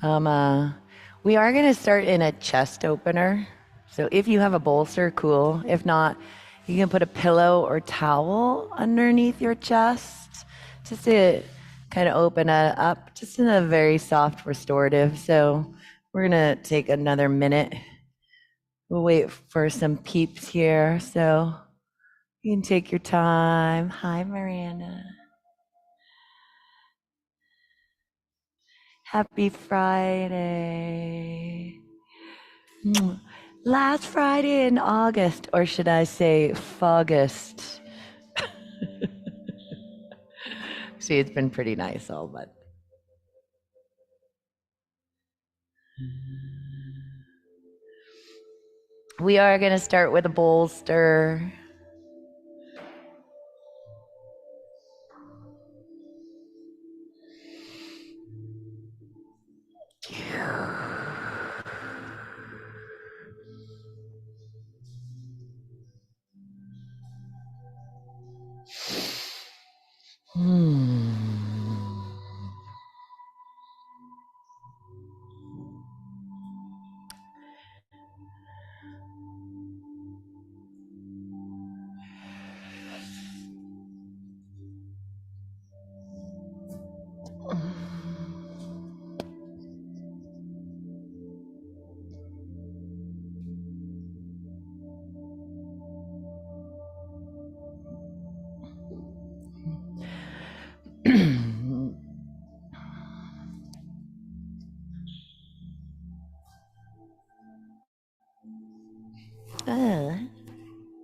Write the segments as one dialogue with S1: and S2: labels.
S1: We are going to start in a chest opener. So if you have a bolster, cool. If not, you can put a pillow or towel underneath your chest just to kind of open it up, just in a very soft restorative. So we're going to take another minute. We'll wait for some peeps here. So you can take your time. Hi, Miranda. Happy Friday. Last Friday in August, or should I say Fogust? See, it's been pretty nice all month. We are going to start with a bolster.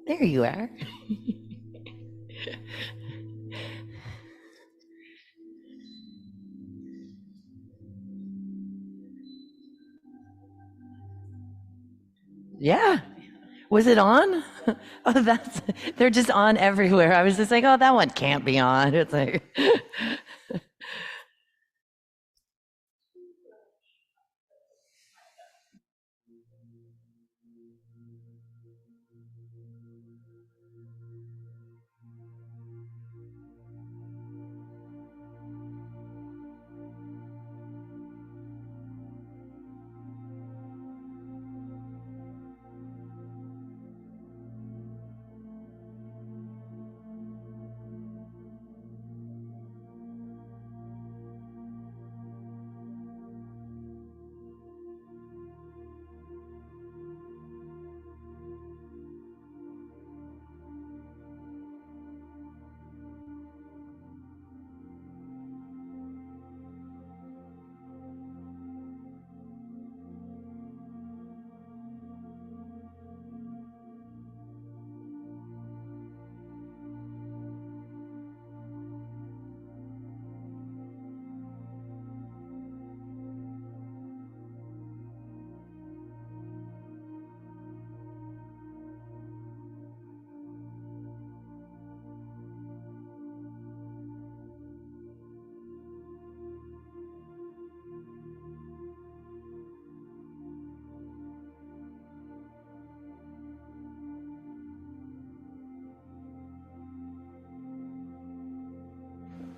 S1: There you are. Yeah. Was it on? Oh, they're just on everywhere. I was just like, oh, that one can't be on. It's like,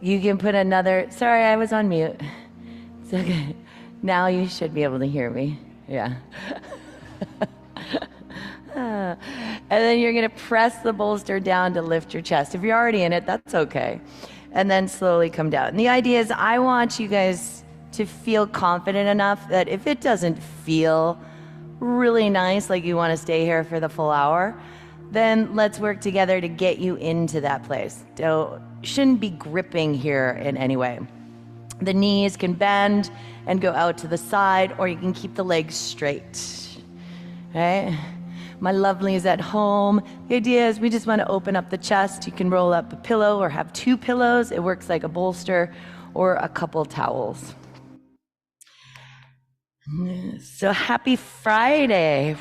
S1: you can put another, sorry, I was on mute. It's okay. Now you should be able to hear me. Yeah. And then you're going to press the bolster down to lift your chest. If you're already in it, that's okay. And then slowly come down. And the idea is I want you guys to feel confident enough that if it doesn't feel really nice, like you want to stay here for the full hour, then let's work together to get you into that place. Shouldn't be gripping here in any way. The knees can bend and go out to the side, or you can keep the legs straight. Right? My lovelies at home, the idea is we just want to open up the chest. You can roll up a pillow or have two pillows. It works like a bolster or a couple towels. So happy Friday.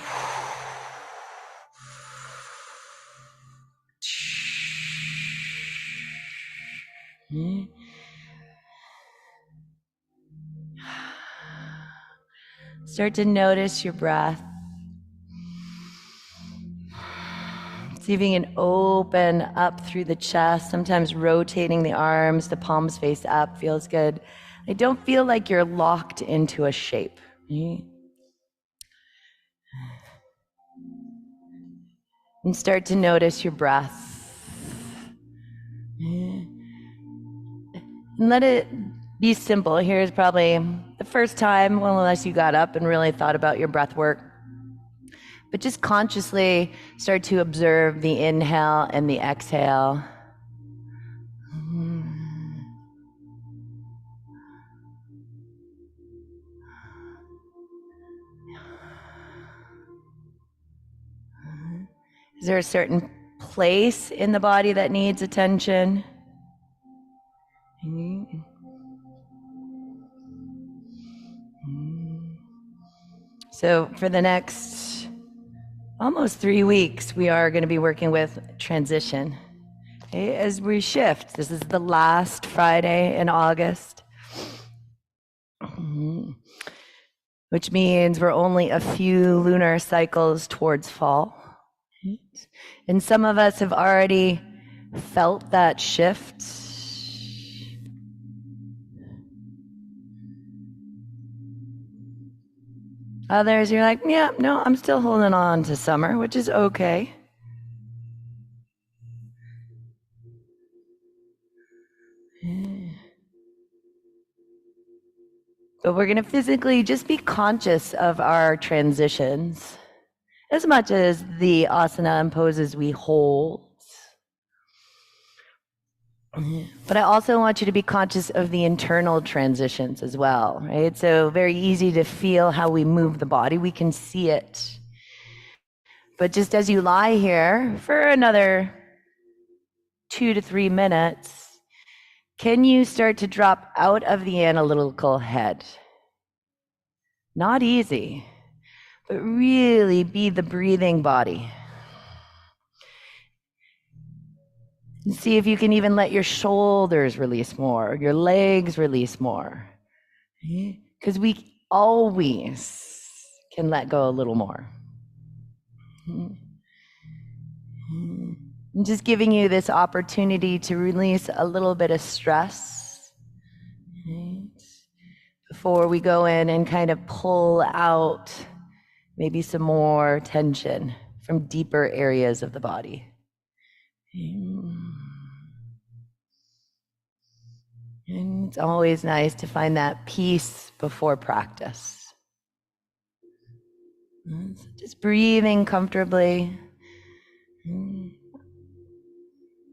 S1: Start to notice your breath. See if you can open up through the chest, sometimes rotating the arms, the palms face up feels good. I don't feel like you're locked into a shape. Right? And start to notice your breath. And let it be simple. Here's probably the first time, well, unless you got up and really thought about your breath work. But just consciously start to observe the inhale and the exhale. Is there a certain place in the body that needs attention? So for the next almost 3 weeks, we are going to be working with transition. Okay, as we shift, this is the last Friday in August, which means we're only a few lunar cycles towards fall. And some of us have already felt that shift. Others, you're like, yeah, no, I'm still holding on to summer, which is okay. But we're going to physically just be conscious of our transitions as much as the asana and poses we hold. But I also want you to be conscious of the internal transitions as well, right? So very easy to feel how we move the body. We can see it. But just as you lie here for another 2 to 3 minutes, can you start to drop out of the analytical head? Not easy, but really be the breathing body. And see if you can even let your shoulders release more, your legs release more. Because we always can let go a little more. I'm just giving you this opportunity to release a little bit of stress, right? Before we go in and kind of pull out maybe some more tension from deeper areas of the body. And it's always nice to find that peace before practice. So just breathing comfortably.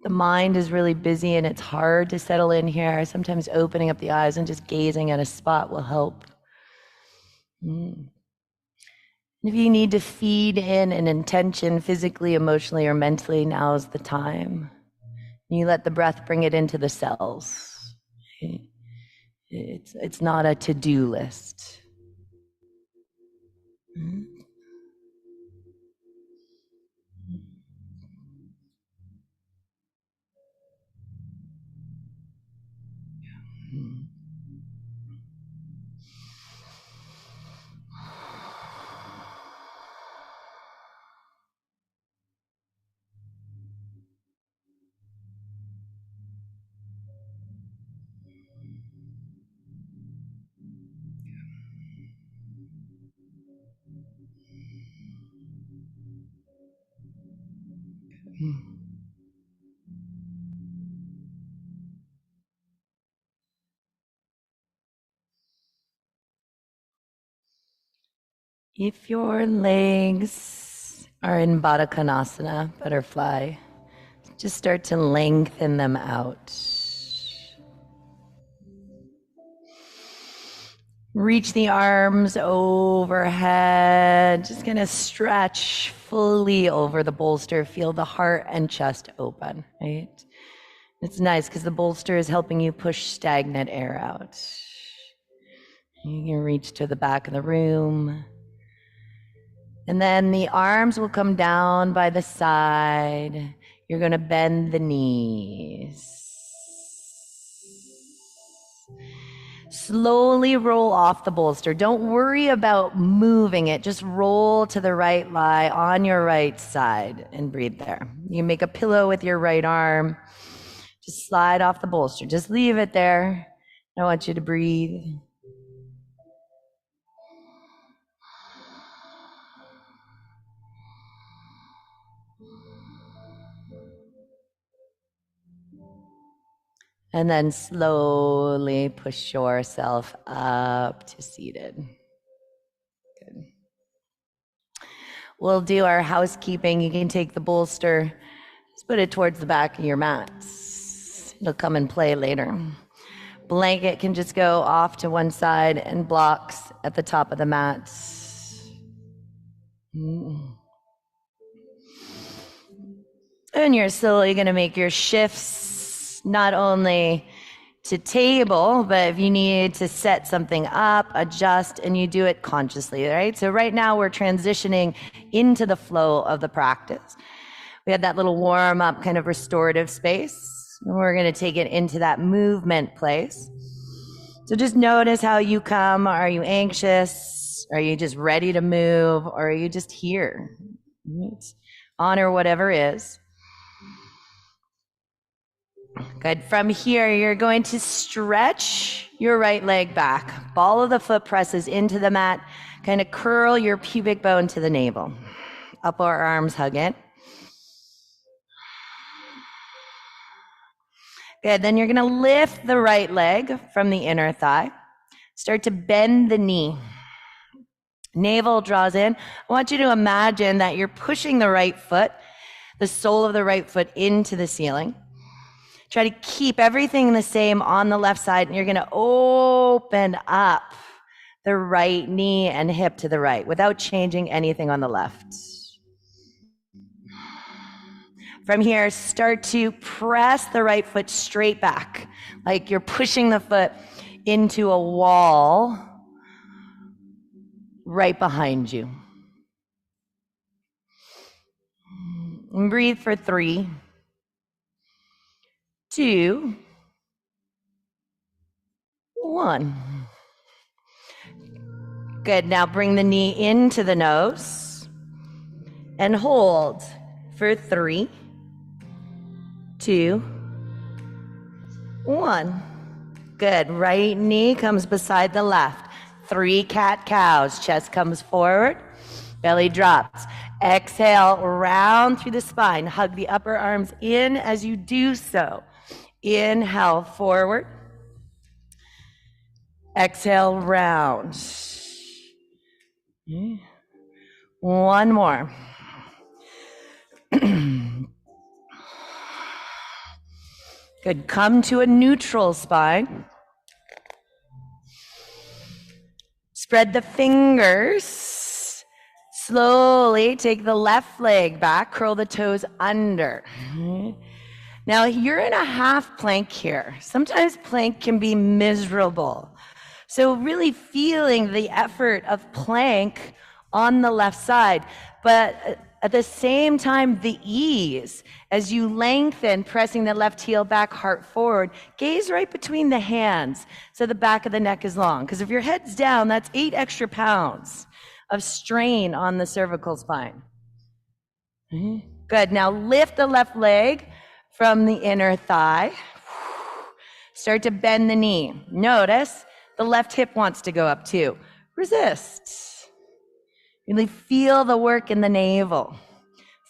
S1: The mind is really busy and it's hard to settle in here. Sometimes opening up the eyes and just gazing at a spot will help. If you need to feed in an intention physically, emotionally, or mentally, now's the time. You let the breath bring it into the cells. It's not a to-do list. If your legs are in Baddha Konasana, butterfly, just start to lengthen them out. Reach the arms overhead. Just gonna stretch fully over the bolster. Feel the heart and chest open, right? It's nice because the bolster is helping you push stagnant air out. You can reach to the back of the room. And then the arms will come down by the side. You're going to bend the knees. Slowly roll off the bolster. Don't worry about moving it. Just roll to the right, lie on your right side and breathe there. You make a pillow with your right arm. Just slide off the bolster. Just leave it there. I want you to breathe. And then slowly push yourself up to seated. Good. We'll do our housekeeping. You can take the bolster, just put it towards the back of your mat. It'll come and play later. Blanket can just go off to one side and blocks at the top of the mat. And you're slowly going to make your shifts not only to table, but if you need to set something up, adjust, and you do it consciously, right? So right now we're transitioning into the flow of the practice. We had that little warm up kind of restorative space. And we're going to take it into that movement place. So just notice how you come. Are you anxious? Are you just ready to move? Or are you just here? Honor whatever is. Good. From here, you're going to stretch your right leg back. Ball of the foot presses into the mat. Kind of curl your pubic bone to the navel. Upper arms hug in. Good. Then you're going to lift the right leg from the inner thigh. Start to bend the knee. Navel draws in. I want you to imagine that you're pushing the right foot, the sole of the right foot into the ceiling. Try to keep everything the same on the left side, and you're going to open up the right knee and hip to the right without changing anything on the left. From here, start to press the right foot straight back, like you're pushing the foot into a wall right behind you. And breathe for 3, 2, 1. Good. Now bring the knee into the nose and hold for 3, 2, 1. Good. Right knee comes beside the left. 3 cat-cows. Chest comes forward. Belly drops. Exhale, round through the spine. Hug the upper arms in as you do so. Inhale, forward. Exhale, round. One more. Good. Come to a neutral spine. Spread the fingers. Slowly take the left leg back. Curl the toes under. Now you're in a half plank here. Sometimes plank can be miserable. So really feeling the effort of plank on the left side, but at the same time, the ease as you lengthen, pressing the left heel back, heart forward, gaze right between the hands so the back of the neck is long. Because if your head's down, that's 8 extra pounds of strain on the cervical spine. Good. Now lift the left leg from the inner thigh. Start to bend the knee. Notice the left hip wants to go up too. Resist. Really feel the work in the navel.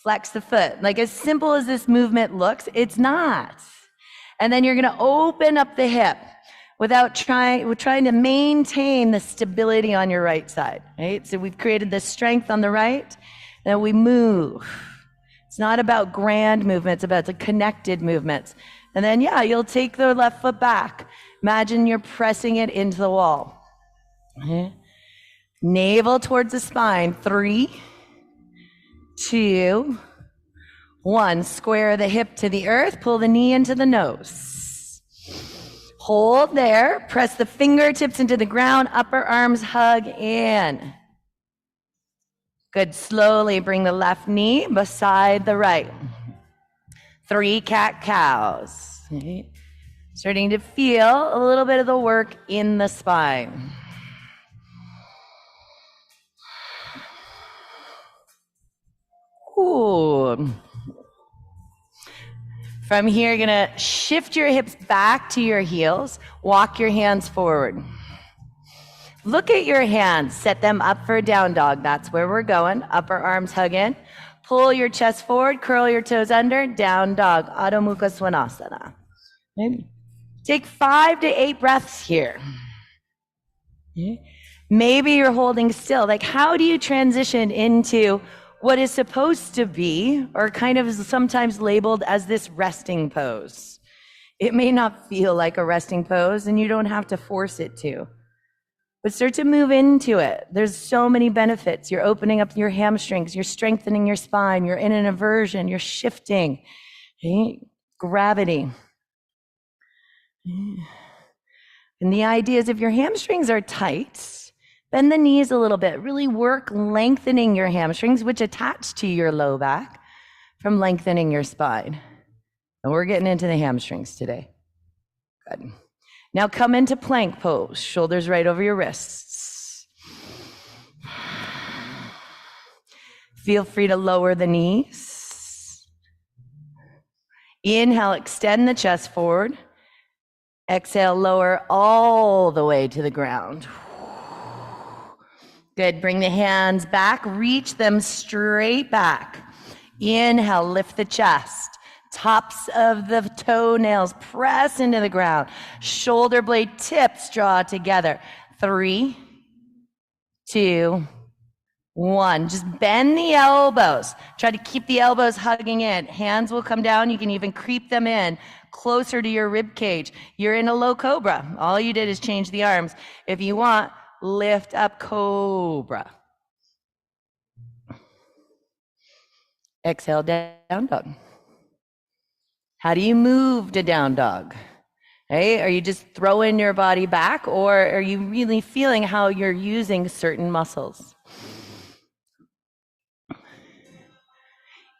S1: Flex the foot. Like as simple as this movement looks, it's not. And then you're going to open up the hip without trying to maintain the stability on your right side, right? So we've created this strength on the right, and we move. It's not about grand movements, it's about the connected movements. And then, yeah, you'll take the left foot back. Imagine you're pressing it into the wall. Okay. Navel towards the spine. 3, 2, 1. Square the hip to the earth. Pull the knee into the nose. Hold there. Press the fingertips into the ground. Upper arms hug in. Good. Slowly bring the left knee beside the right. 3 cat-cows. Okay. Starting to feel a little bit of the work in the spine. Ooh. From here, you're gonna shift your hips back to your heels, walk your hands forward. Look at your hands, set them up for a down dog. That's where we're going. Upper arms hug in. Pull your chest forward, curl your toes under, down dog, Adho Mukha Svanasana. Take 5 to 8 breaths here. Maybe you're holding still. Like, how do you transition into what is supposed to be, or kind of sometimes labeled as this resting pose? It may not feel like a resting pose, and you don't have to force it to. But start to move into it. There's so many benefits. You're opening up your hamstrings. You're strengthening your spine. You're in an inversion. You're shifting. Okay? Gravity. And the idea is if your hamstrings are tight, bend the knees a little bit. Really work lengthening your hamstrings, which attach to your low back, from lengthening your spine. And we're getting into the hamstrings today. Good. Now come into plank pose, shoulders right over your wrists. Feel free to lower the knees. Inhale, extend the chest forward. Exhale, lower all the way to the ground. Good, bring the hands back, reach them straight back. Inhale, lift the chest. Tops of the toenails press into the ground. Shoulder blade tips draw together. 3, 2, 1. Just bend the elbows. Try to keep the elbows hugging in. Hands will come down. You can even creep them in closer to your rib cage. You're in a low cobra. All you did is change the arms. If you want, lift up cobra. Exhale, down dog. How do you move to down dog? Hey, are you just throwing your body back, or are you really feeling how you're using certain muscles?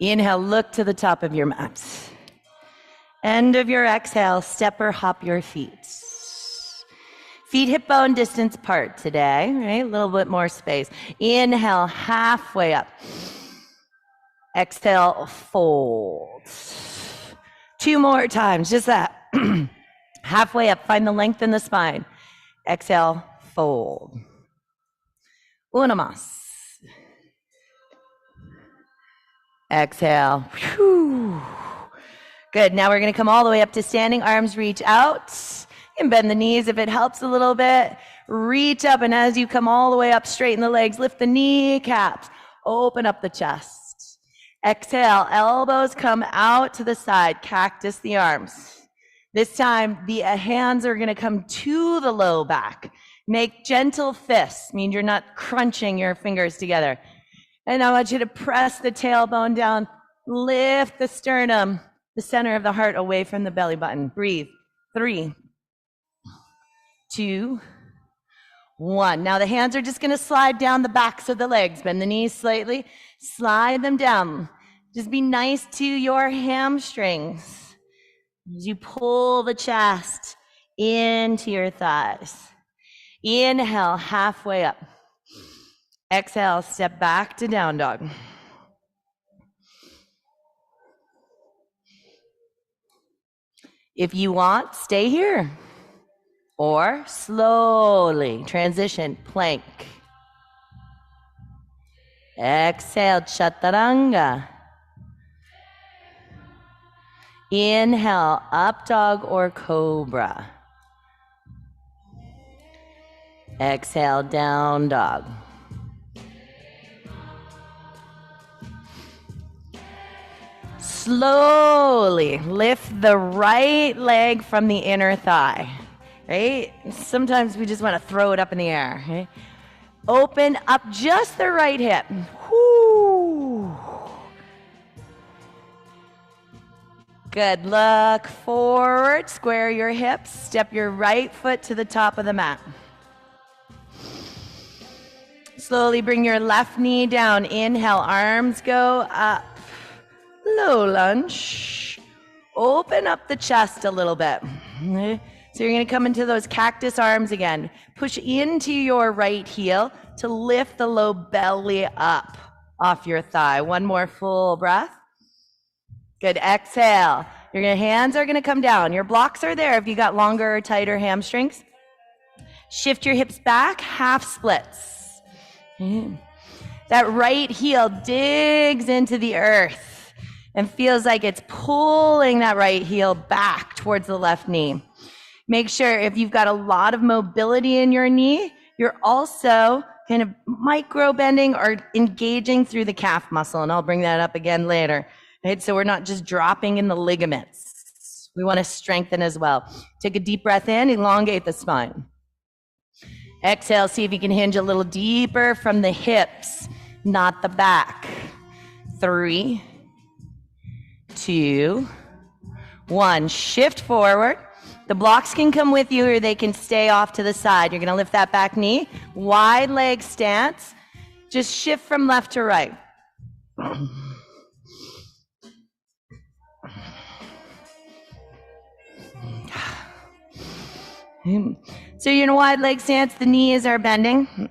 S1: Inhale, look to the top of your mat. End of your exhale, step or hop your feet. Feet hip bone distance apart today, right? A little bit more space. Inhale, halfway up. Exhale, fold. 2 more times, just that. Halfway up, find the length in the spine. Exhale, fold. Una más. Exhale. Whew. Good, now we're gonna come all the way up to standing, arms reach out. And bend the knees if it helps a little bit. Reach up, and as you come all the way up, straighten the legs, lift the kneecaps, open up the chest. Exhale, elbows come out to the side, cactus the arms. This time, the hands are gonna come to the low back. Make gentle fists, means you're not crunching your fingers together. And I want you to press the tailbone down, lift the sternum, the center of the heart away from the belly button. Breathe. 3, 2, 1. Now the hands are just gonna slide down the backs of the legs. Bend the knees slightly, slide them down. Just be nice to your hamstrings as you pull the chest into your thighs. Inhale, halfway up. Exhale, step back to down dog. If you want, stay here. Or slowly transition, plank. Exhale, chaturanga. Inhale, up dog or cobra. Exhale, down dog. Slowly lift the right leg from the inner thigh. Right? Sometimes we just want to throw it up in the air. Okay? Open up just the right hip. Whoo. Good. Look forward. Square your hips. Step your right foot to the top of the mat. Slowly bring your left knee down. Inhale, arms go up. Low lunge. Open up the chest a little bit. So you're going to come into those cactus arms again. Push into your right heel to lift the low belly up off your thigh. One more full breath. Good. Exhale. hands are gonna come down. Your blocks are there if you got longer or tighter hamstrings. Shift your hips back, half splits. That right heel digs into the earth and feels like it's pulling that right heel back towards the left knee. Make sure if you've got a lot of mobility in your knee, you're also kind of micro bending or engaging through the calf muscle. And I'll bring that up again later. Right? So we're not just dropping in the ligaments. We want to strengthen as well. Take a deep breath in, elongate the spine. Exhale, see if you can hinge a little deeper from the hips, not the back. 3, 2, 1. Shift forward. The blocks can come with you or they can stay off to the side. You're going to lift that back knee. Wide leg stance. Just shift from left to right. So you're in a wide leg stance. The knees are bending.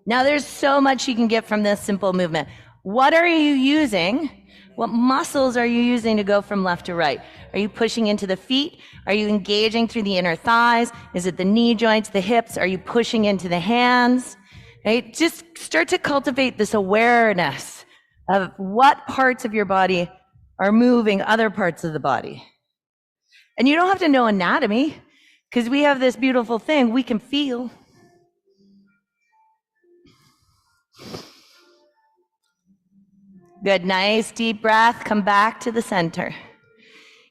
S1: Now there's so much you can get from this simple movement. What are you using? What muscles are you using to go from left to right? Are you pushing into the feet? Are you engaging through the inner thighs? Is it the knee joints, the hips? Are you pushing into the hands? Right? Just start to cultivate this awareness of what parts of your body are moving other parts of the body. And you don't have to know anatomy, because we have this beautiful thing we can feel. Good, nice deep breath. Come back to the center.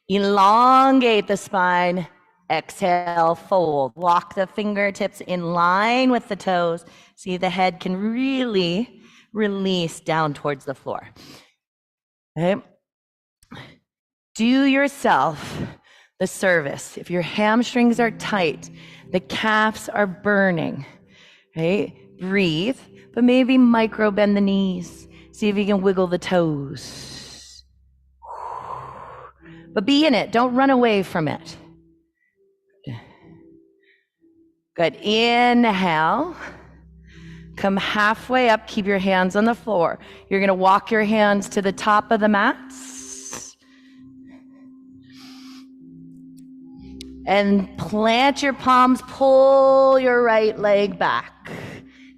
S1: Elongate the spine. Exhale, fold. Walk the fingertips in line with the toes. See, the head can really release down towards the floor. Okay. Do yourself the service. If your hamstrings are tight, the calves are burning, right? Breathe, but maybe micro bend the knees. See if you can wiggle the toes. But be in it. Don't run away from it. Good. Inhale. Come halfway up. Keep your hands on the floor. You're going to walk your hands to the top of the mats. And plant your palms. Pull your right leg back.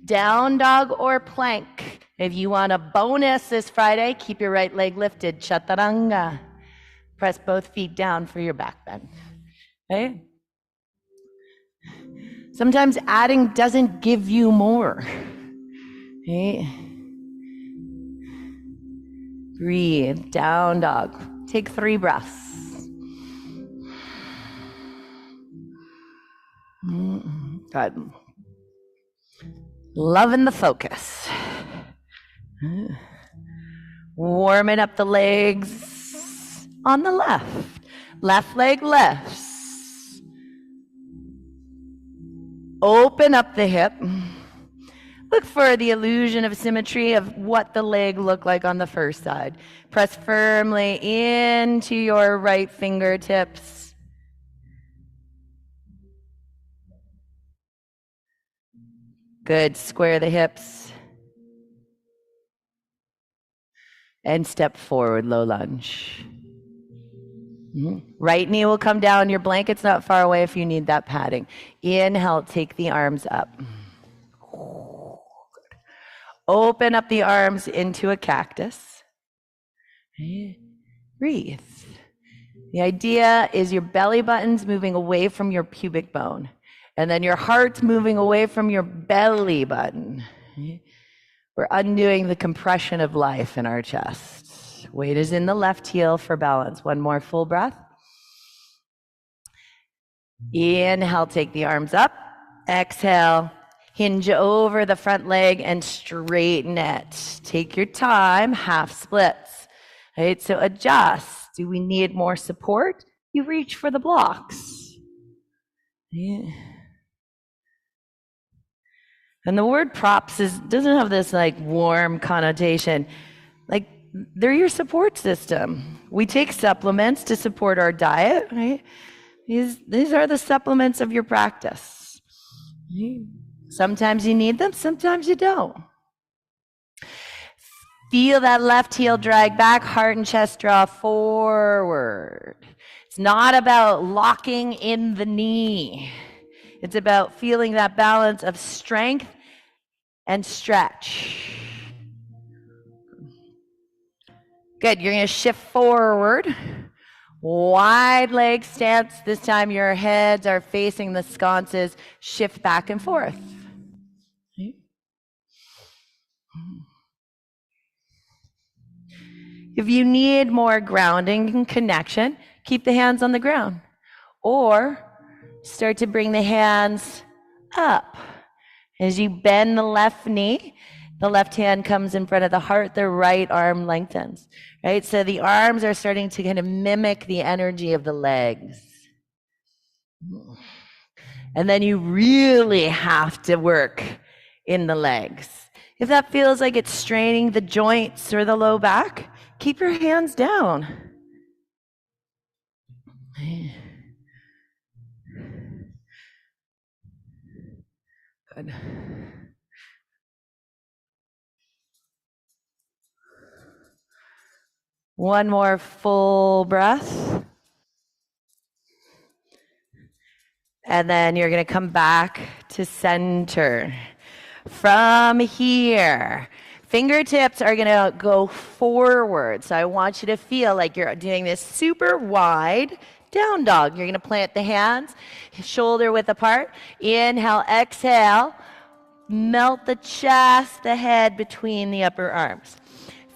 S1: Down dog or plank. If you want a bonus this Friday, keep your right leg lifted. Chaturanga. Press both feet down for your back bend. Okay? Sometimes adding doesn't give you more. Okay? Breathe. Down dog. Take 3 breaths. Good. Loving the focus. Warming up the legs on the left. Left leg lifts. Open up the hip. Look for the illusion of symmetry of what the leg looked like on the first side. Press firmly into your right fingertips. Good. Square the hips. And step forward, low lunge. Right knee will come down. Your blanket's not far away if you need that padding. Inhale, take the arms up. Open up the arms into a cactus. Breathe. The idea is your belly button's moving away from your pubic bone. And then your heart's moving away from your belly button. We're undoing the compression of life in our chest. Weight is in the left heel for balance. One more full breath. Inhale, take the arms up. Exhale, hinge over the front leg and straighten it. Take your time, half splits. Right, so adjust. Do we need more support? You reach for the blocks. Yeah. And the word props doesn't have this like warm connotation. Like they're your support system. We take supplements to support our diet, right? These are the supplements of your practice. Sometimes you need them, sometimes you don't. Feel that left heel drag back, heart and chest draw forward. It's not about locking in the knee. It's about feeling that balance of strength and stretch. Good. You're going to shift forward. Wide leg stance. This time your heads are facing the sconces. Shift back and forth. If you need more grounding and connection, keep the hands on the ground. Or start to bring the hands up. As you bend the left knee, the left hand comes in front of the heart, the right arm lengthens, right? So the arms are starting to kind of mimic the energy of the legs. And then you really have to work in the legs. If that feels like it's straining the joints or the low back, keep your hands down. Good. One more full breath. And then you're going to come back to center. From here, fingertips are going to go forward. So I want you to feel like you're doing this super wide down dog. You're going to plant the hands, shoulder width apart. Inhale, exhale. Melt the chest, the head between the upper arms.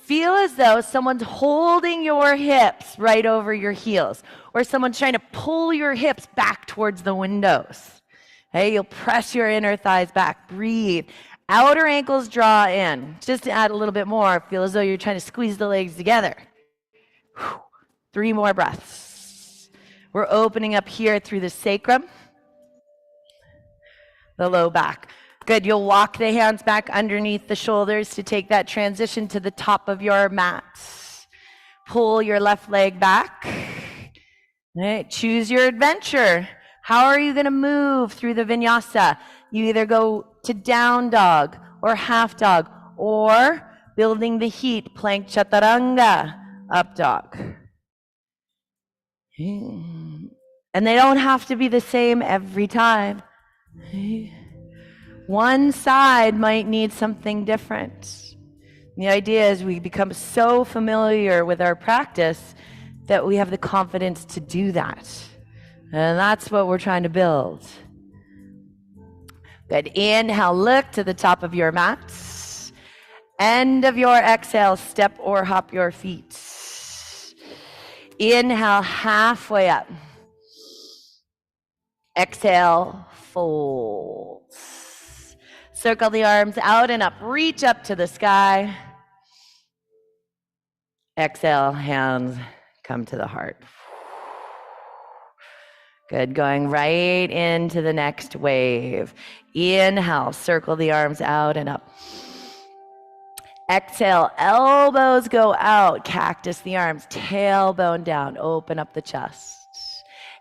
S1: Feel as though someone's holding your hips right over your heels, or someone's trying to pull your hips back towards the windows. Okay, you'll press your inner thighs back. Breathe. Outer ankles draw in. Just to add a little bit more, feel as though you're trying to squeeze the legs together. 3 more breaths. We're opening up here through the sacrum, the low back. Good. You'll walk the hands back underneath the shoulders to take that transition to the top of your mat. Pull your left leg back. All right. Choose your adventure. How are you going to move through the vinyasa? You either go to down dog or half dog, or building the heat, plank chaturanga, up dog. And they don't have to be the same every time. One side might need something different. The idea is we become so familiar with our practice that we have the confidence to do that. And that's what we're trying to build. Good. Inhale, look to the top of your mat. End of your exhale, step or hop your feet. Inhale, halfway up. Exhale, fold. Circle the arms out and up. Reach up to the sky. Exhale, hands come to the heart. Good. Going right into the next wave. Inhale, circle the arms out and up. Exhale, elbows go out. Cactus the arms. Tailbone down. Open up the chest.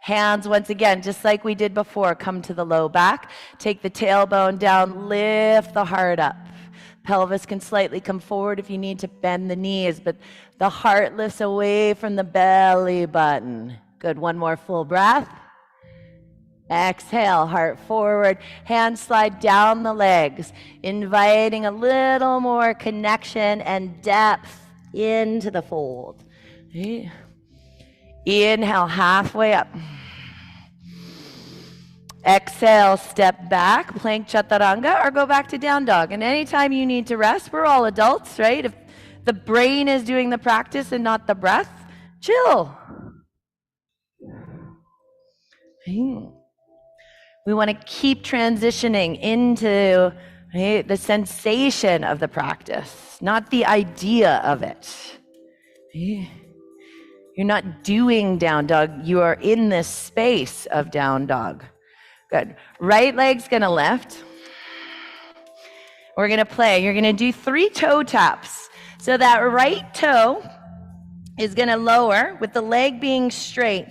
S1: Hands, once again, just like we did before, come to the low back. Take the tailbone down, lift the heart up. Pelvis can slightly come forward if you need to bend the knees, but the heart lifts away from the belly button. Good, one more full breath. Exhale, heart forward. Hands slide down the legs, inviting a little more connection and depth into the fold. Inhale, halfway up. Exhale, step back, plank chaturanga, or go back to down dog. And anytime you need to rest, we're all adults, right? If the brain is doing the practice and not the breath, chill. We want to keep transitioning into the sensation of the practice, not the idea of it. You're not doing down dog. You are in this space of down dog. Good. Right leg's going to lift. We're going to play. You're going to do 3 toe taps. So that right toe is going to lower with the leg being straight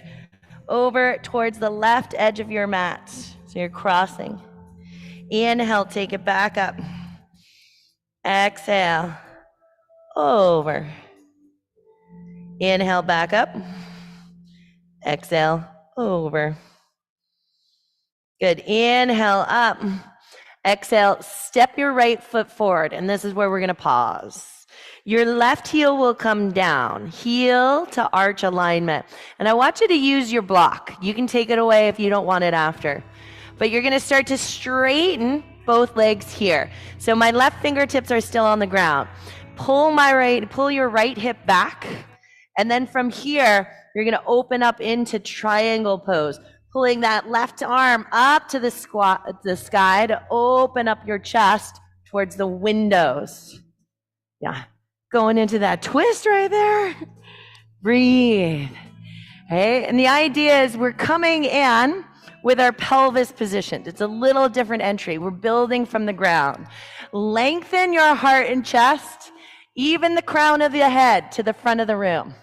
S1: over towards the left edge of your mat. So you're crossing. Inhale, take it back up. Exhale, over. Inhale, back up. Exhale, over. Good. Inhale, up. Exhale, step your right foot forward, and this is where we're going to pause. Your left heel will come down, heel to arch alignment. And I want you to use your block. You can take it away if you don't want it after. But you're going to start to straighten both legs here. So my left fingertips are still on the ground. Pull your right hip back. And then from here, you're going to open up into triangle pose, pulling that left arm up to the sky to open up your chest towards the windows. Yeah, going into that twist right there. Breathe. Okay, and the idea is we're coming in with our pelvis positioned. It's a little different entry. We're building from the ground. Lengthen your heart and chest, even the crown of the head to the front of the room.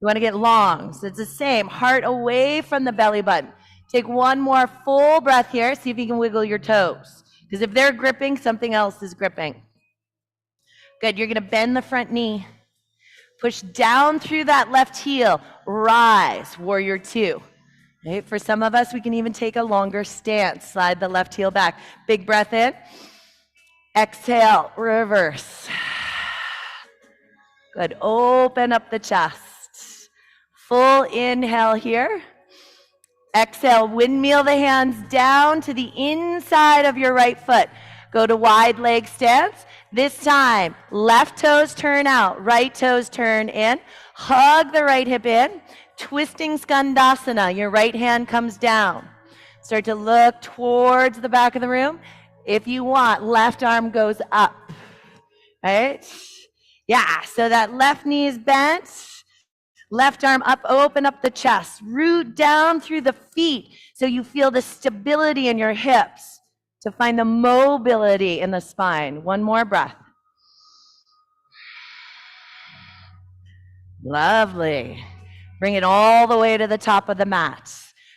S1: You want to get long, so it's the same. Heart away from the belly button. Take one more full breath here. See if you can wiggle your toes. Because if they're gripping, something else is gripping. Good. You're going to bend the front knee. Push down through that left heel. Rise, warrior two. Okay, for some of us, we can even take a longer stance. Slide the left heel back. Big breath in. Exhale, reverse. Good. Open up the chest. Full inhale here. Exhale, windmill the hands down to the inside of your right foot. Go to wide leg stance. This time, left toes turn out, right toes turn in. Hug the right hip in. Twisting skandasana, your right hand comes down. Start to look towards the back of the room. If you want, left arm goes up. All right? Yeah, so that left knee is bent. Left arm up, open up the chest. Root down through the feet so you feel the stability in your hips to find the mobility in the spine. One more breath. Lovely. Bring it all the way to the top of the mat.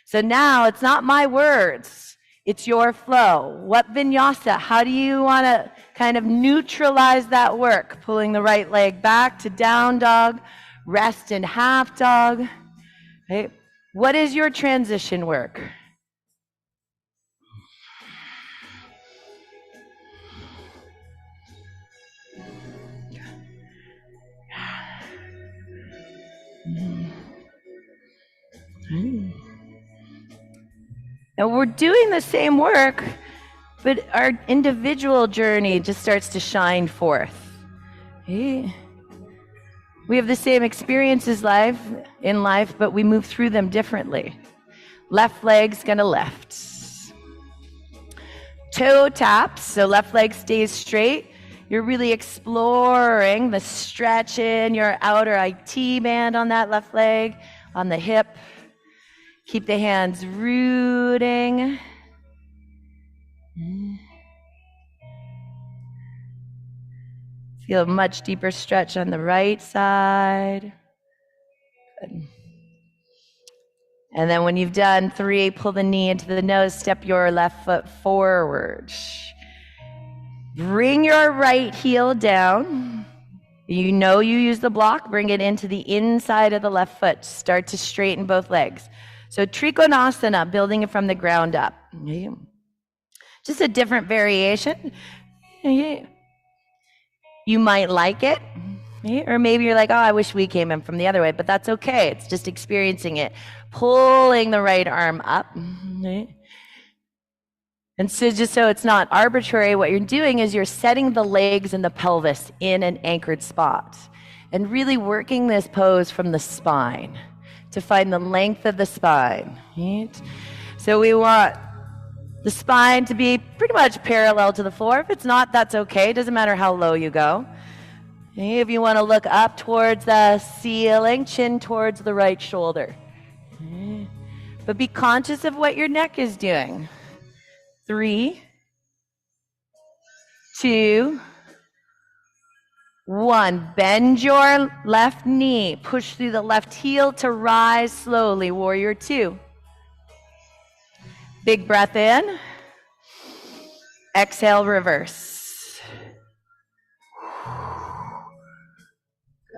S1: So now it's not my words, it's your flow. What vinyasa? How do you want to kind of neutralize that work? Pulling the right leg back to down dog, rest in half dog. Okay. What is your transition work? And we're doing the same work, but our individual journey just starts to shine forth. Okay. We have the same experiences in life, but we move through them differently. Left leg's gonna lift. Toe taps, so left leg stays straight. You're really exploring the stretch in your outer IT band on that left leg, on the hip. Keep the hands rooting. Feel a much deeper stretch on the right side. Good. And then when you've done 3, pull the knee into the nose, step your left foot forward. Bring your right heel down. You know you use the block, bring it into the inside of the left foot. Start to straighten both legs. So Trikonasana, building it from the ground up. Just a different variation. You might like it. Or maybe you're like, oh, I wish we came in from the other way, but that's okay. It's just experiencing it. Pulling the right arm up. And so just so it's not arbitrary, what you're doing is you're setting the legs and the pelvis in an anchored spot and really working this pose from the spine to find the length of the spine. Right? So we want the spine to be pretty much parallel to the floor. If it's not, that's okay. It doesn't matter how low you go. Okay? If you want to look up towards the ceiling, chin towards the right shoulder. Okay? But be conscious of what your neck is doing. 3, 2, 1. Bend your left knee. Push through the left heel to rise slowly. Warrior 2. Big breath in. Exhale, reverse.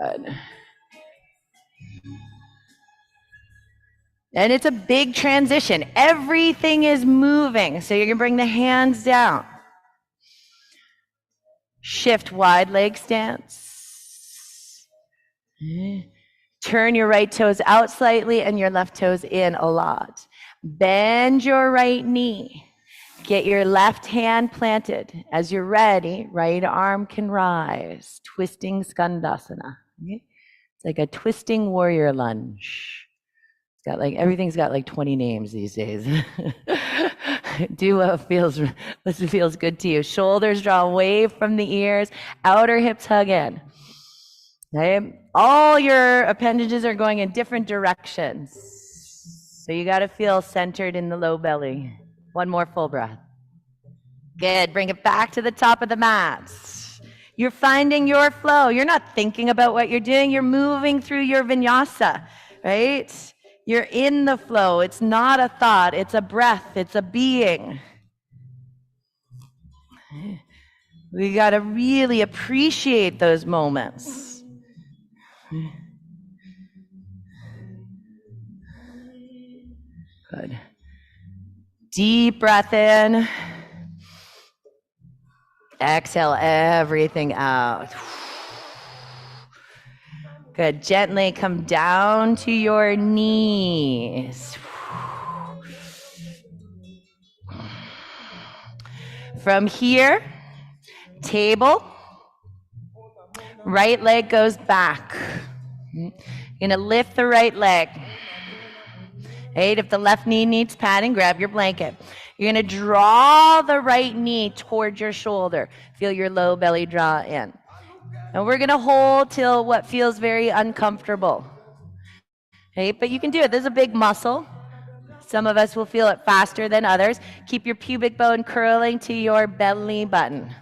S1: Good. And it's a big transition. Everything is moving. So you're going to bring the hands down. Shift wide leg stance. Turn your right toes out slightly and your left toes in a lot. Bend your right knee. Get your left hand planted. As you're ready, right arm can rise. Twisting Skandasana. It's like a twisting warrior lunge. It's got like, everything's got like 20 names these days. Do what feels good to you. Shoulders draw away from the ears. Outer hips hug in. Okay? All your appendages are going in different directions. So you got to feel centered in the low belly. One more full breath. Good. Bring it back to the top of the mat. You're finding your flow. You're not thinking about what you're doing. You're moving through your vinyasa, right? You're in the flow. It's not a thought. It's a breath. It's a being. We got to really appreciate those moments. Good. Deep breath in. Exhale everything out. Good. Gently come down to your knees. From here, table, right leg goes back. You're gonna lift the right leg. Right, if the left knee needs padding, grab your blanket. You're gonna draw the right knee towards your shoulder. Feel your low belly draw in. And we're gonna hold till what feels very uncomfortable. Okay, but you can do it. This is a big muscle. Some of us will feel it faster than others. Keep your pubic bone curling to your belly button.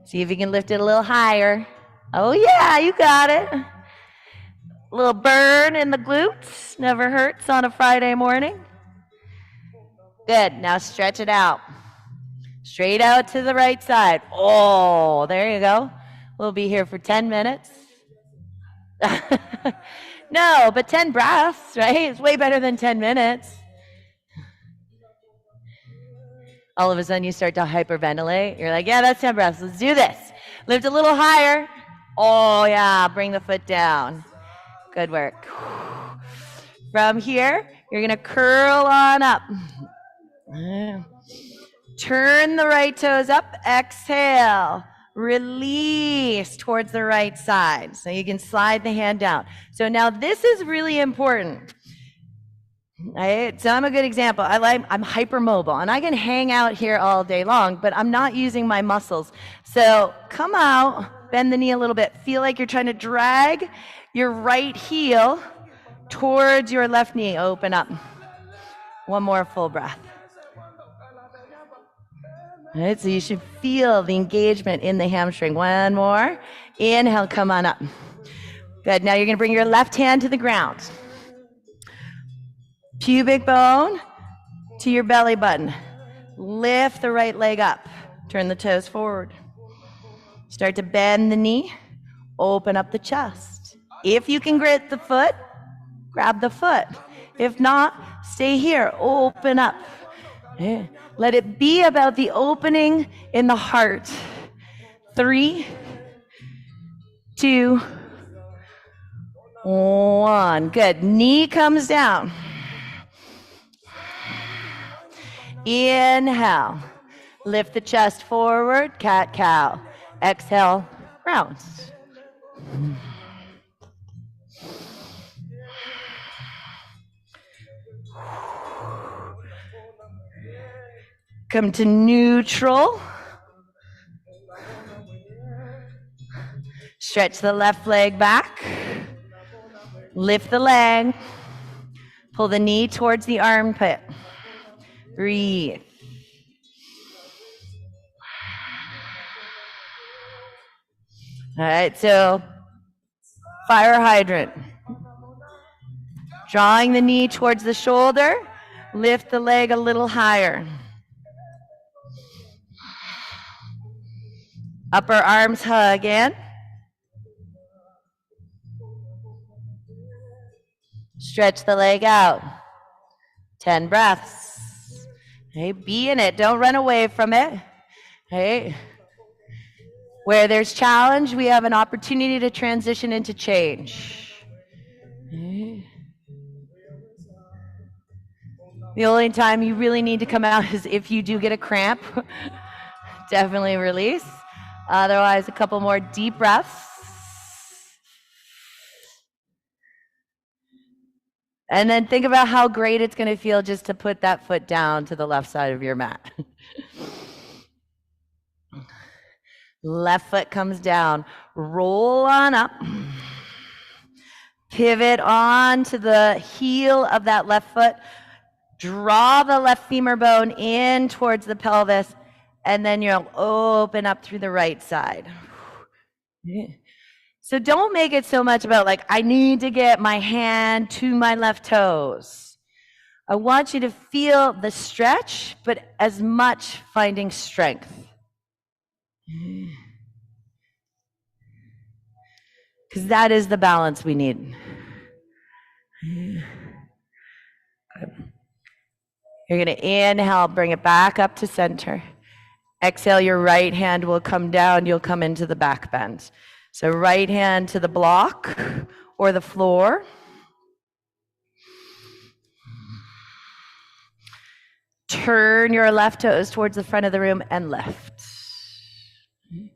S1: See if you can lift it a little higher. Oh yeah, you got it. A little burn in the glutes. Never hurts on a Friday morning. Good. Now stretch it out. Straight out to the right side. Oh, there you go. We'll be here for 10 minutes. No, but 10 breaths, right? It's way better than 10 minutes. All of a sudden you start to hyperventilate. You're like, yeah, that's 10 breaths. Let's do this. Lift a little higher. Oh, yeah. Bring the foot down. Good work. From here, you're going to curl on up. Turn the right toes up. Exhale. Release towards the right side. So you can slide the hand down. So now this is really important. Right? So I'm a good example. I'm hypermobile and I can hang out here all day long, but I'm not using my muscles. So come out, bend the knee a little bit. Feel like you're trying to drag your right heel towards your left knee. Open up. One more full breath. All right, so you should feel the engagement in the hamstring. One more. Inhale, come on up. Good. Now you're going to bring your left hand to the ground. Pubic bone to your belly button. Lift the right leg up. Turn the toes forward. Start to bend the knee. Open up the chest. If you can grip the foot, grab the foot. If not, stay here. Open up. Let it be about the opening in the heart. 3, 2, 1. Good. Knee comes down. Inhale. Lift the chest forward. Cat cow. Exhale. Rounds. Come to neutral. Stretch the left leg back. Lift the leg. Pull the knee towards the armpit. Breathe. All right, so fire hydrant. Drawing the knee towards the shoulder. Lift the leg a little higher. Upper arms hug in. Stretch the leg out. 10 breaths. Okay, be in it. Don't run away from it. Okay. Where there's challenge, we have an opportunity to transition into change. Okay. The only time you really need to come out is if you do get a cramp. Definitely release. Otherwise, a couple more deep breaths. And then think about how great it's going to feel just to put that foot down to the left side of your mat. Left foot comes down. Roll on up. Pivot on to the heel of that left foot. Draw the left femur bone in towards the pelvis, and then you'll open up through the right side. So don't make it so much about like, I need to get my hand to my left toes. I want you to feel the stretch, but as much finding strength. Because that is the balance we need. You're going to inhale, bring it back up to center. Exhale, your right hand will come down. You'll come into the back bend. So right hand to the block or the floor. Turn your left toes towards the front of the room and lift. You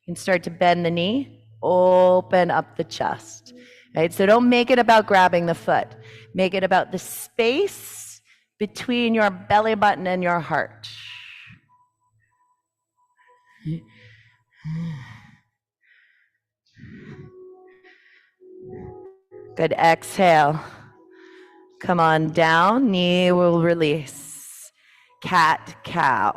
S1: can start to bend the knee, open up the chest. Right? So don't make it about grabbing the foot. Make it about the space between your belly button and your heart. Good. Exhale. Come on down. Knee will release. Cat, cow.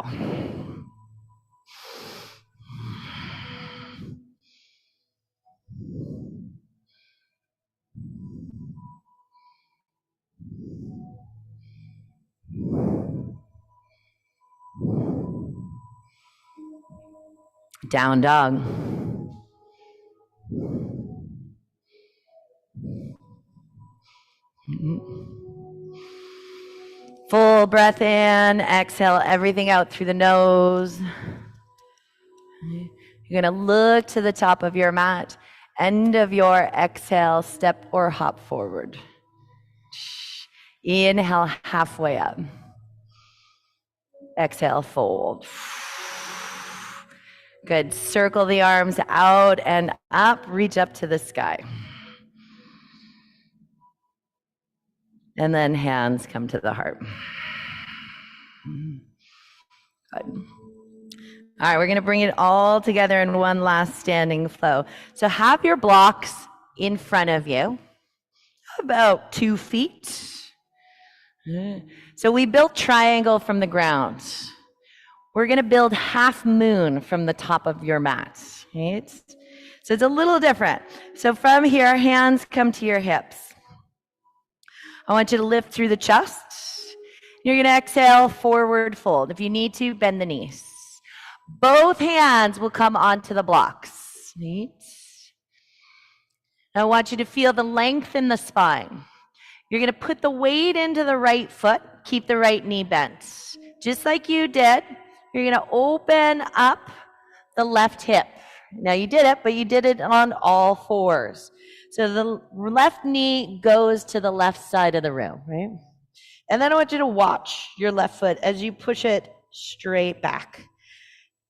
S1: Down dog. Full breath in, exhale everything out through the nose. You're going to look to the top of your mat. End of your exhale, step or hop forward. Inhale, halfway up. Exhale, fold. Good. Circle the arms out and up. Reach up to the sky. And then hands come to the heart. Good. All right, we're going to bring it all together in one last standing flow. So have your blocks in front of you, about 2 feet. So we built triangle from the ground. We're going to build half moon from the top of your mat. Right? So it's a little different. So from here, hands come to your hips. I want you to lift through the chest. You're going to exhale, forward fold. If you need to, bend the knees. Both hands will come onto the blocks. Right? I want you to feel the length in the spine. You're going to put the weight into the right foot. Keep the right knee bent. Just like you did, you're going to open up the left hip. Now you did it, but you did it on all fours. So the left knee goes to the left side of the room, right? And then I want you to watch your left foot as you push it straight back.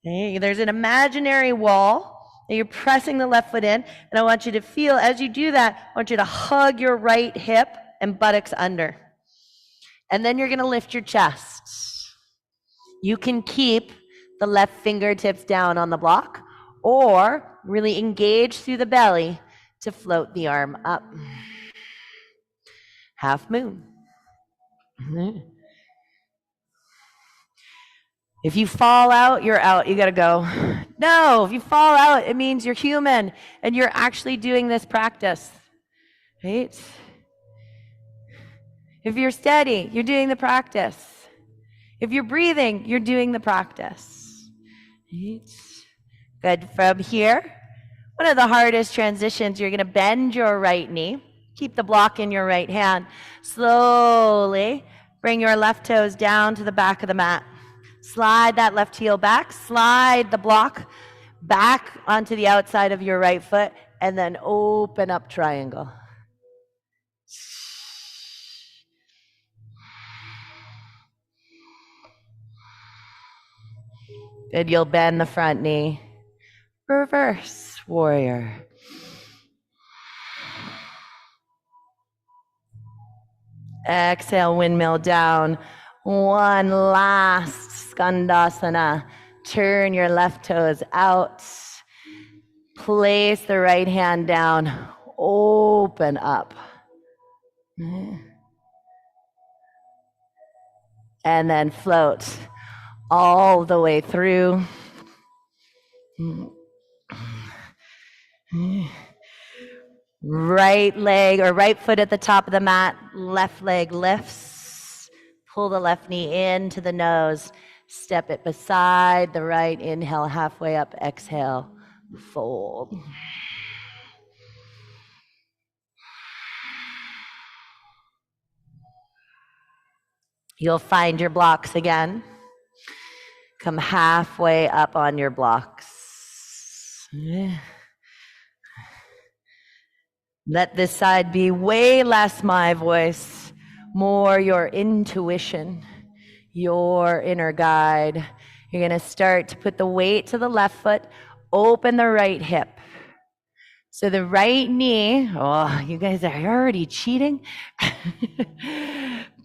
S1: Okay? There's an imaginary wall that you're pressing the left foot in, and I want you to feel, as you do that, I want you to hug your right hip and buttocks under. And then you're going to lift your chest. You can keep the left fingertips down on the block, or really engage through the belly to float the arm up. Half moon. If you fall out, you're out. You got to go. No, if you fall out, it means you're human and you're actually doing this practice. Right? If you're steady, you're doing the practice. If you're breathing, you're doing the practice. Right? Good. From here, one of the hardest transitions, you're going to bend your right knee. Keep the block in your right hand. Slowly bring your left toes down to the back of the mat. Slide that left heel back. Slide the block back onto the outside of your right foot, and then open up triangle. Good, you'll bend the front knee. Reverse warrior. Exhale, windmill down. One last skandasana. Turn your left toes out. Place the right hand down. Open up. And then float all the way through. Right leg or right foot at the top of the mat, left leg lifts. Pull the left knee into the nose. Step it beside the right. Inhale, halfway up. Exhale, fold. You'll find your blocks again. Come halfway up on your blocks. Let this side be way less my voice, more your intuition, your inner guide. You're going to start to put the weight to the left foot, open the right hip. So the right knee, oh, you guys are already cheating.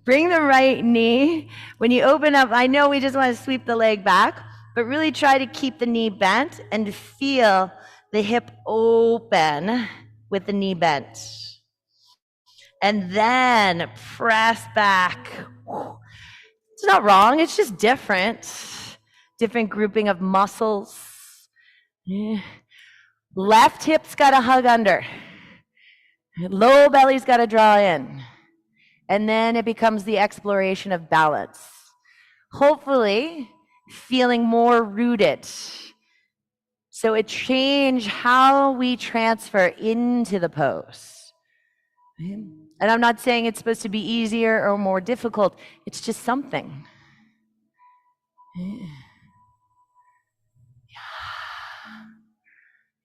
S1: Bring the right knee. When you open up, I know we just want to sweep the leg back, but really try to keep the knee bent and feel the hip open with the knee bent. And then press back. It's not wrong, it's just different. Different grouping of muscles. Left hip's got to hug under. Low belly's got to draw in. And then it becomes the exploration of balance. Hopefully, feeling more rooted. So it changes how we transfer into the pose. And I'm not saying it's supposed to be easier or more difficult. It's just something.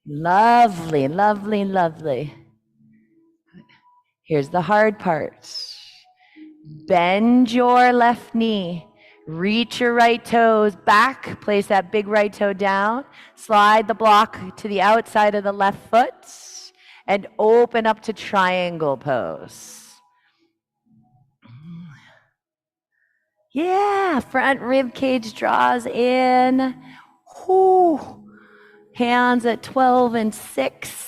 S1: Lovely, lovely, lovely. Here's the hard part. Bend your left knee. Reach your right toes back. Place that big right toe down. Slide the block to the outside of the left foot. And open up to triangle pose. Yeah, front rib cage draws in. Whew. Hands at 12 and 6.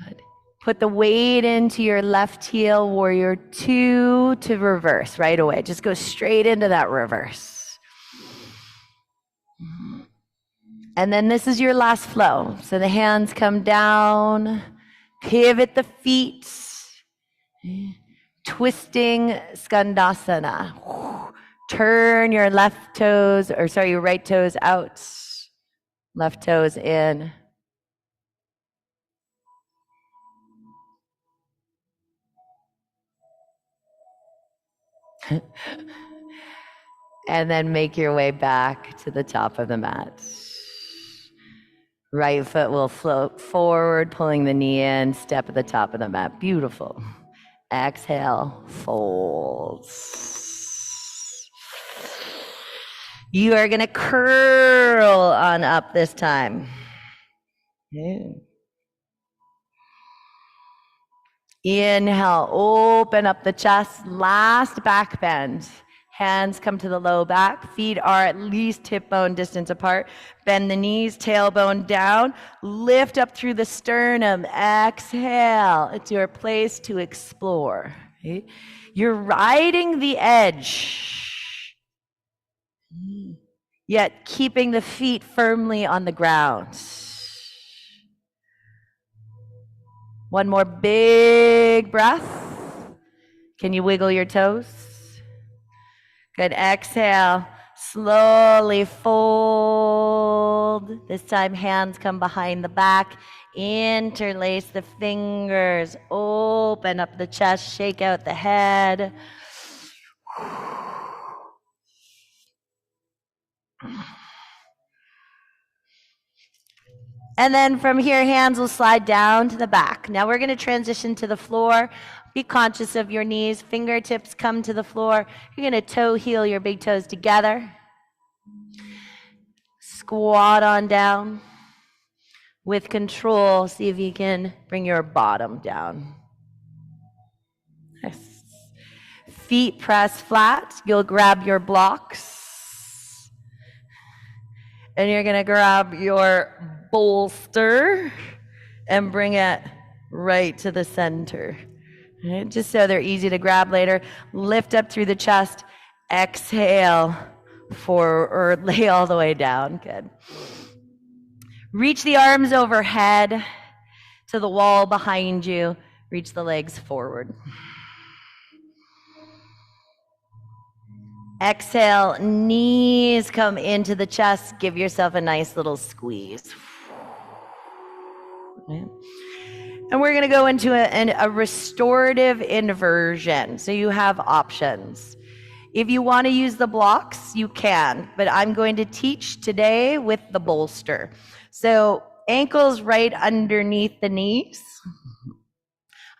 S1: Good. Put the weight into your left heel, warrior 2 to reverse right away. Just go straight into that reverse. And then this is your last flow. So the hands come down, pivot the feet, twisting skandasana. Turn your your right toes out, left toes in. And then make your way back to the top of the mat. Right foot will float forward, pulling the knee in, step at the top of the mat. Beautiful. Exhale, fold. You are going to curl on up this time. Inhale, open up the chest, last back bend. Hands come to the low back, feet are at least hip bone distance apart. Bend the knees, tailbone down, lift up through the sternum, exhale. It's your place to explore. Okay? You're riding the edge, yet keeping the feet firmly on the ground. One more big breath. Can you wiggle your toes? Good. Exhale. Slowly fold. This time hands come behind the back. Interlace the fingers. Open up the chest. Shake out the head. And then from here, hands will slide down to the back. Now we're going to transition to the floor. Be conscious of your knees. Fingertips come to the floor. You're going to toe heel your big toes together. Squat on down. With control, see if you can bring your bottom down. Nice. Feet press flat. You'll grab your blocks. And you're going to grab your bolster and bring it right to the center. Right? Just so they're easy to grab later. Lift up through the chest. Exhale forward, or lay all the way down. Good. Reach the arms overhead to the wall behind you. Reach the legs forward. Exhale, knees come into the chest. Give yourself a nice little squeeze. And we're going to go into a restorative inversion. So you have options. If you want to use the blocks, you can, but I'm going to teach today with the bolster. So ankles right underneath the knees.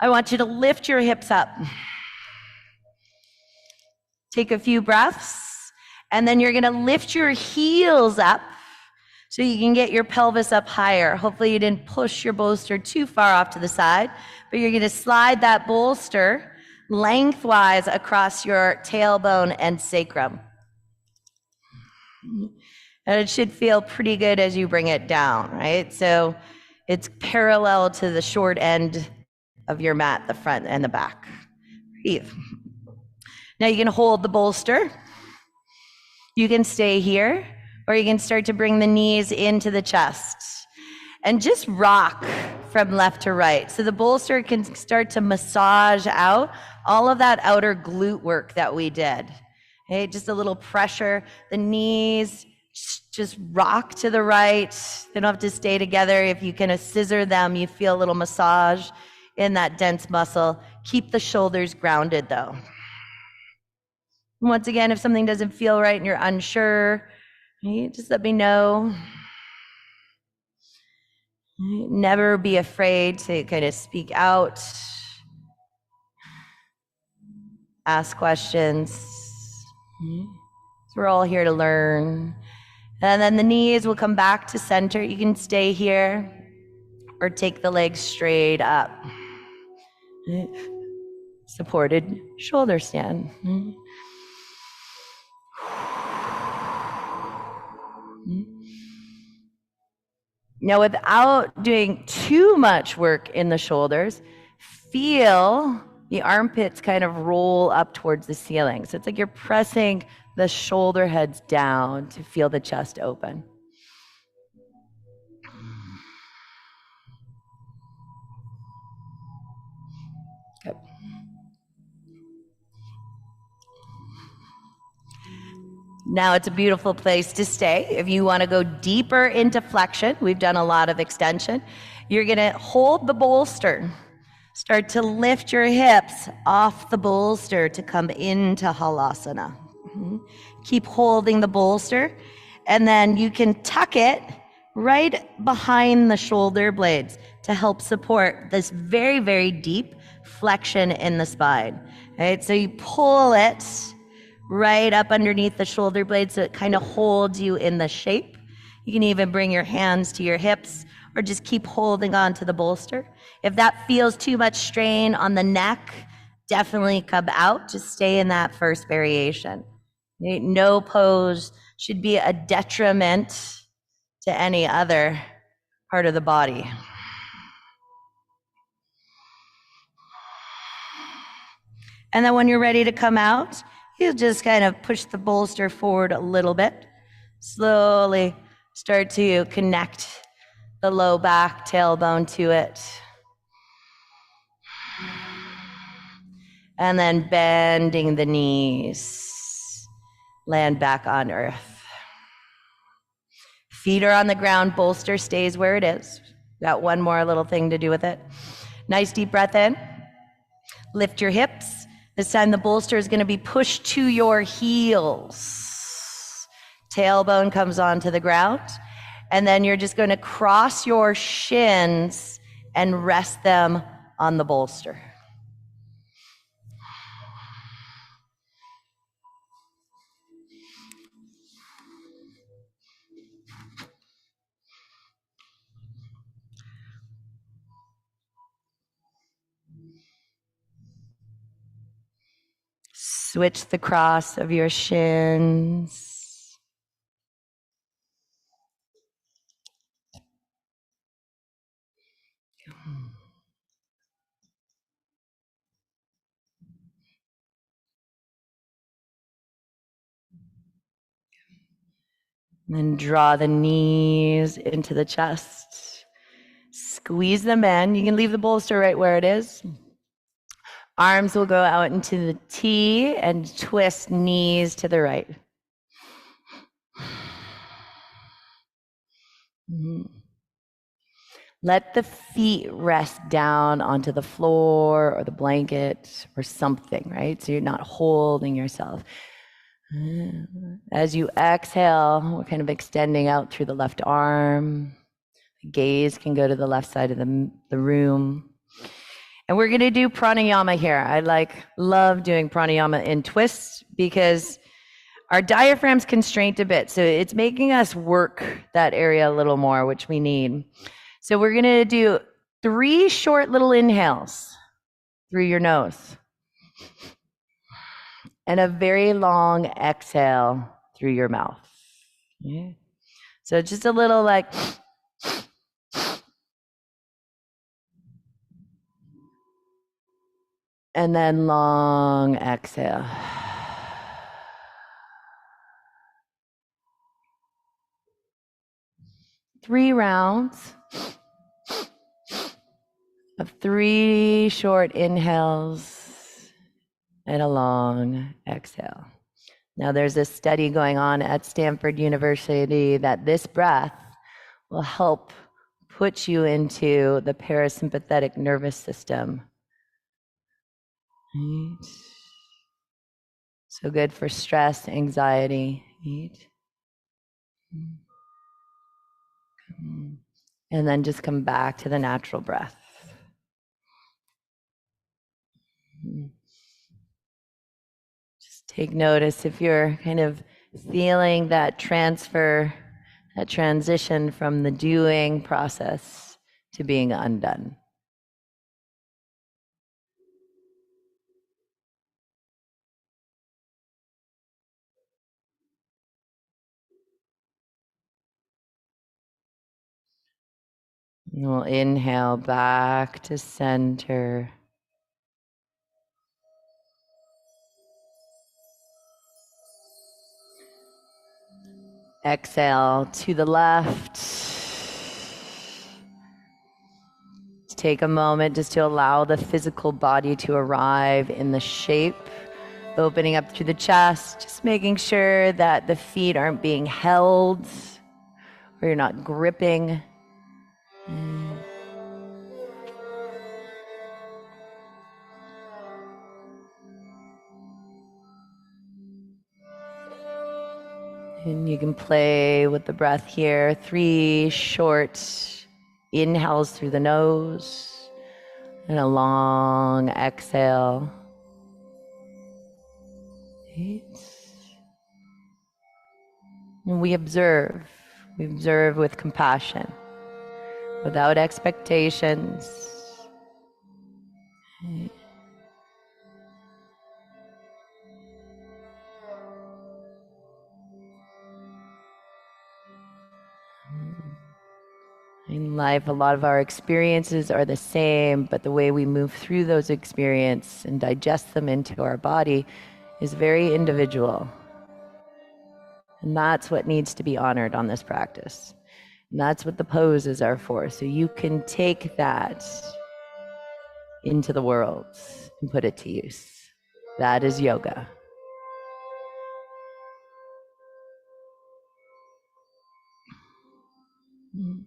S1: I want you to lift your hips up. Take a few breaths, and then you're going to lift your heels up so you can get your pelvis up higher. Hopefully you didn't push your bolster too far off to the side, but you're going to slide that bolster lengthwise across your tailbone and sacrum. And it should feel pretty good as you bring it down, right? So it's parallel to the short end of your mat, the front and the back. Breathe. Now you can hold the bolster. You can stay here, or you can start to bring the knees into the chest and just rock from left to right. So the bolster can start to massage out all of that outer glute work that we did. Okay, just a little pressure. The knees just rock to the right. They don't have to stay together. If you kind of scissor them, you feel a little massage in that dense muscle. Keep the shoulders grounded though. Once again, if something doesn't feel right and you're unsure, just let me know. Never be afraid to kind of speak out, ask questions. So we're all here to learn. And then the knees will come back to center. You can stay here or take the legs straight up. Supported shoulder stand. Now, without doing too much work in the shoulders, feel the armpits kind of roll up towards the ceiling. So it's like you're pressing the shoulder heads down to feel the chest open. Good. Now it's a beautiful place to stay. If you want to go deeper into flexion, we've done a lot of extension. You're going to hold the bolster. Start to lift your hips off the bolster to come into Halasana. Keep holding the bolster, and then you can tuck it right behind the shoulder blades to help support this very, very deep flexion in the spine. Right? So you pull it right up underneath the shoulder blade so it kind of holds you in the shape. You can even bring your hands to your hips or just keep holding on to the bolster. If that feels too much strain on the neck, definitely come out. Just stay in that first variation. No pose should be a detriment to any other part of the body. And then when you're ready to come out, you just kind of push the bolster forward a little bit. Slowly start to connect the low back, tailbone to it. And then bending the knees. land back on earth. Feet are on the ground, bolster stays where it is. Got one more little thing to do with it. Nice deep breath in. Lift your hips. This time the bolster is going to be pushed to your heels. Tailbone comes onto the ground. And then you're just going to cross your shins and rest them on the bolster. Switch the cross of your shins. And then draw the knees into the chest. Squeeze them in. You can leave the bolster right where it is. Arms will go out into the T and twist knees to the right. Let the feet rest down onto the floor or the blanket or something, right? So you're not holding yourself. As you exhale, we're kind of extending out through the left arm. The gaze can go to the left side of the room. And we're going to do pranayama here. I love doing pranayama in twists because our diaphragm's constrained a bit. So it's making us work that area a little more, which we need. So we're going to do 3 short little inhales through your nose and a very long exhale through your mouth. Yeah. So just a little like, and then long exhale. Three rounds of 3 short inhales and a long exhale. Now there's a study going on at Stanford University that this breath will help put you into the parasympathetic nervous system. Right. So good for stress, anxiety. Right. And then just come back to the natural breath. Just take notice if you're kind of feeling that transfer, that transition from the doing process to being undone. And we'll inhale back to center. Exhale to the left. Take a moment just to allow the physical body to arrive in the shape, opening up through the chest, just making sure that the feet aren't being held or you're not gripping. And you can play with the breath here. 3 short inhales through the nose and a long exhale. And we observe with compassion, without expectations. In life, a lot of our experiences are the same, but the way we move through those experiences and digest them into our body is very individual. And that's what needs to be honored on this practice. And that's what the poses are for. So you can take that into the world and put it to use. That is yoga. Good.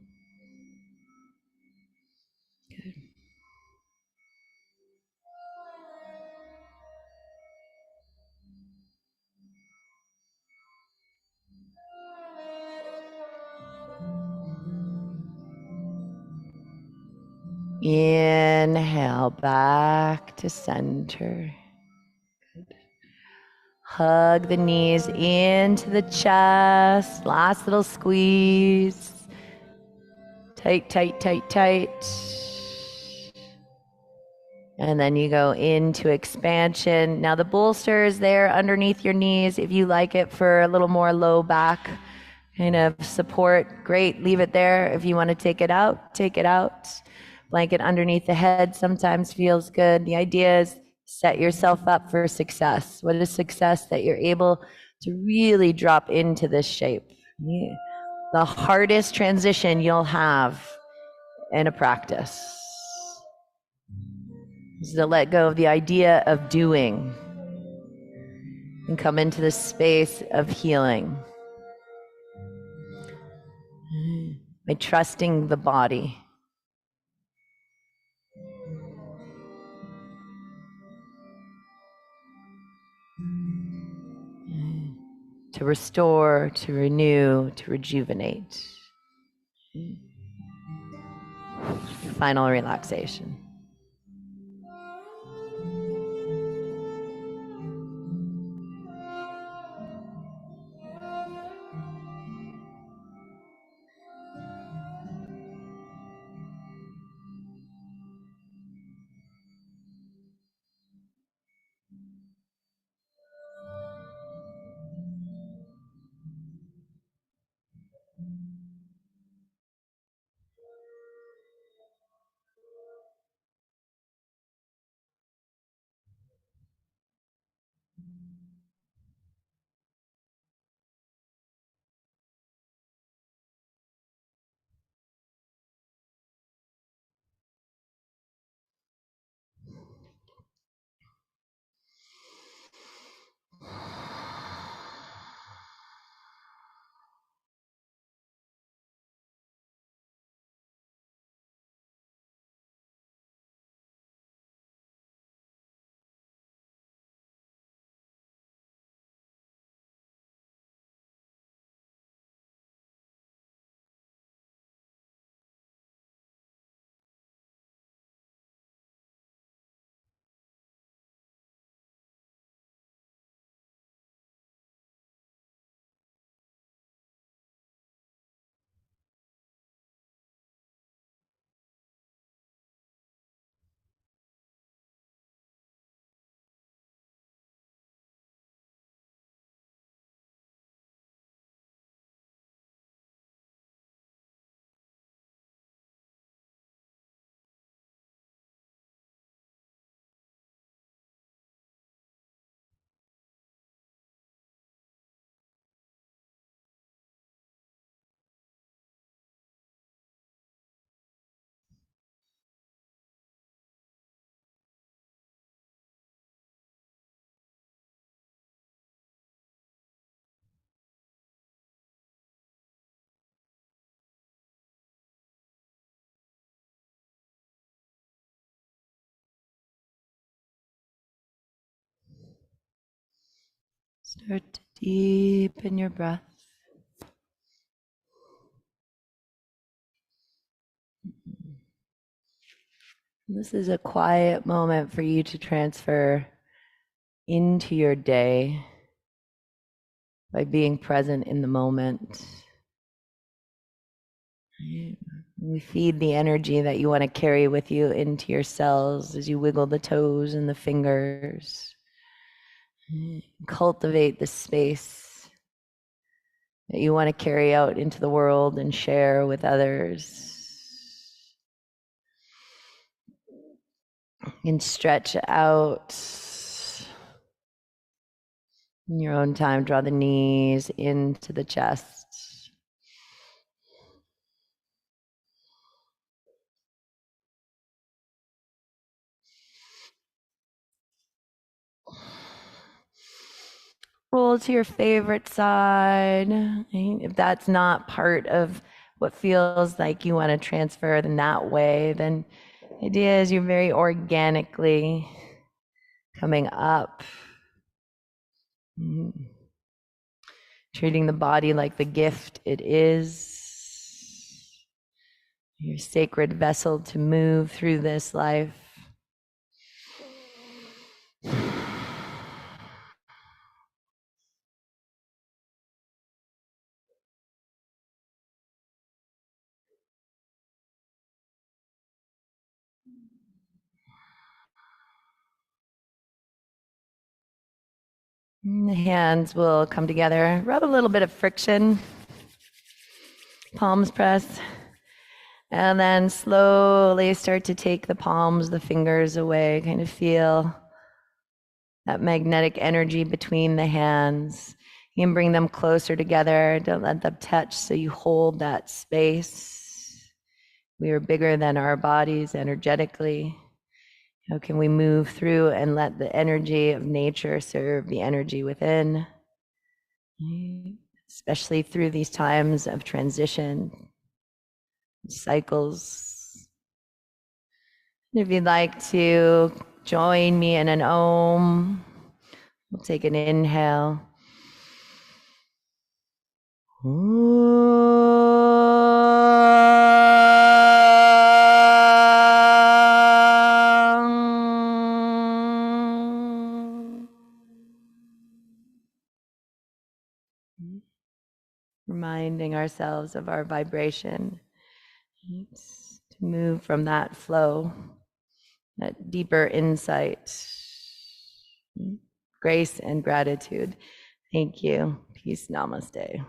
S1: Inhale back to center. Good. Hug the knees into the chest. Last little squeeze. Tight, tight, tight, tight. And then you go into expansion. Now the bolster is there underneath your knees. If you like it for a little more low back kind of support, great, leave it there. If you want to take it out, take it out. Blanket underneath the head sometimes feels good. The idea is set yourself up for success. What is success? That you're able to really drop into this shape. Yeah. The hardest transition you'll have in a practice is to let go of the idea of doing and come into the space of healing by trusting the body. To restore, to renew, to rejuvenate. Final relaxation. Start to deepen your breath. This is a quiet moment for you to transfer into your day by being present in the moment. We feed the energy that you want to carry with you into your cells as you wiggle the toes and the fingers. Cultivate the space that you want to carry out into the world and share with others. And stretch out. In your own time, draw the knees into the chest. Roll to your favorite side. If that's not part of what feels like you want to transfer in that way, then the idea is you're very organically coming up. Treating the body like the gift it is, your sacred vessel to move through this life. The hands will come together, rub a little bit of friction, palms press, and then slowly start to take the palms, the fingers away, kind of feel that magnetic energy between the hands. You can bring them closer together, don't let them touch, so you hold that space. We are bigger than our bodies energetically. How can we move through and let the energy of nature serve the energy within, especially through these times of transition, cycles. If you'd like to join me in an Om, we'll take an inhale. Reminding ourselves of our vibration to move from that flow, that deeper insight, grace and gratitude. Thank you. Peace. Namaste.